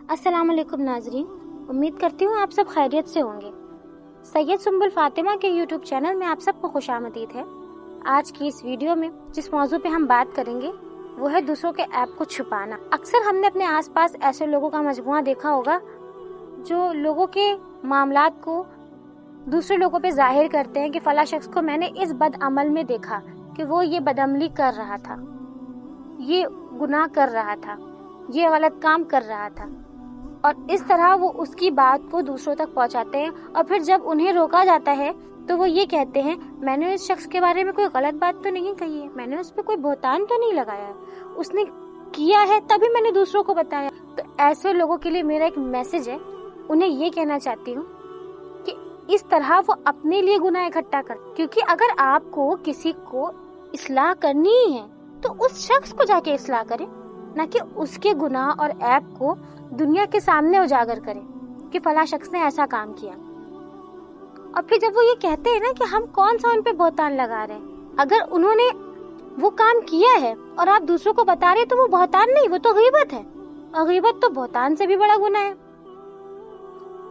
अस्सलाम वालेकुम नाजरीन, उम्मीद करती हूँ आप सब खैरियत से होंगे। सैयद सुंबुल फातिमा के यूट्यूब चैनल में आप सबको खुशामदीद है। आज की इस वीडियो में जिस मौजू पे हम बात करेंगे वो है दूसरों के ऐप को छुपाना। अक्सर हमने अपने आसपास ऐसे लोगों का मजमुआ देखा होगा जो लोगों के मामलात को दूसरे लोगों पे जाहिर करते हैं कि फला शख्स को मैंने इस बदअमल में देखा कि वो ये बदअमली कर रहा था, ये गुनाह कर रहा था, ये गलत काम कर रहा था, और इस तरह वो उसकी बात को दूसरों तक पहुंचाते हैं। और फिर जब उन्हें रोका जाता है तो वो ये कहते हैं मैंने इस शख्स के बारे में कोई गलत बात तो नहीं कही है, मैंने उस पर कोई बहतान तो नहीं लगाया है, उसने किया है तभी मैंने दूसरों को बताया। तो ऐसे लोगों के लिए मेरा एक मैसेज है, उन्हें ये कहना चाहती हूँ कि इस तरह वो अपने लिए गुनाह इकट्ठा कर, क्योंकि अगर आपको किसी को इस्लाह करनी ही है तो उस शख्स को जाके इस्लाह करें, न कि उसके गुनाह और ऐब को दुनिया के सामने उजागर करें कि फला शख्स ने ऐसा काम किया। और फिर जब वो ये कहते हैं ना कि हम कौन सा उन पे बहतान लगा रहे हैं, अगर उन्होंने वो काम किया है और आप दूसरों को बता रहे हैं तो वो बहतान नहीं, वो तो गीबत है, और गीबत तो बहतान से भी बड़ा गुनाह है।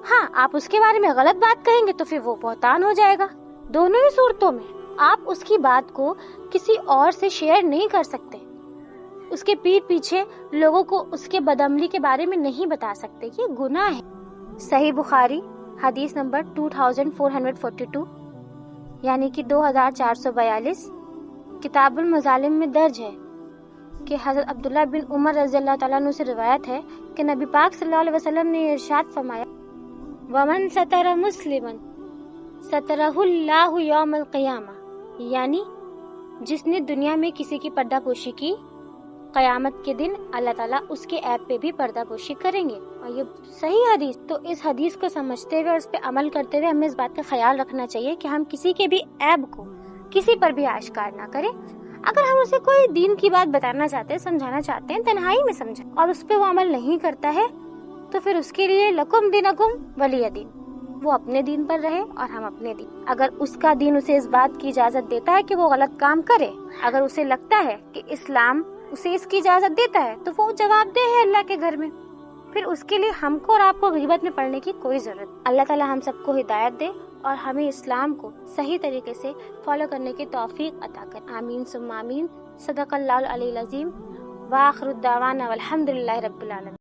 हाँ, आप उसके बारे में गलत बात कहेंगे तो फिर वो बहतान हो जाएगा। दोनों ही सूरतों में आप उसकी बात को किसी और से शेयर नहीं कर सकते, उसके पीठ पीछे लोगों को उसके बदअमली के बारे में नहीं बता सकते, ये गुनाह है। सही बुखारी हदीस नंबर 2442 यानी कि 2442 किताबुल मजालिम में दर्ज है कि हज़रत अब्दुल्लाह बिन उमर रज़ियल्लाहु ताला अन्हु से रिवायत है कि नबी पाक सल्लल्लाहु अलैहि वसल्लम ने इरशाद फरमाया, वमन सतरा मुस्लिमन सतरहुल्लाहु यौमल क़ियामा, यानी जिसने दुनिया में किसी की पर्दापोशी की, क़यामत के दिन अल्लाह ताला उसके ऐप पे भी पर्दापोशी करेंगे। और ये सही हदीस। तो इस हदीस को समझते हुए और इस पे अमल करते हुए हमें इस बात का ख्याल रखना चाहिए कि हम किसी के भी ऐब को किसी पर भी आश्कार ना करें। अगर हम उसे कोई दीन की बात बताना चाहते हैं, समझाना चाहते हैं, तन्हाई में समझें, और उस पे वो अमल नहीं करता है तो फिर उसके लिए लकुम दिनकुम वलिय दीन, वो अपने दीन पर रहे और हम अपने दीन। अगर उसका दीन उसे इस बात की इजाजत देता है कि वो गलत काम करे, अगर उसे लगता है कि इस्लाम उसे इसकी इजाजत देता है तो वो जवाबदेह है अल्लाह के घर में, फिर उसके लिए हमको और आपको गीबत में पड़ने की कोई जरूरत। अल्लाह ताला हम सबको हिदायत दे और हमें इस्लाम को सही तरीके से फॉलो करने की तौफीक अता कर। आमीन सुम्मा आमीन। सदक़ल्लाहुल अलीयुल अज़ीम। व आखिरु दावाना वल्हम्दुलिल्लाहि रब्बिल आलमीन।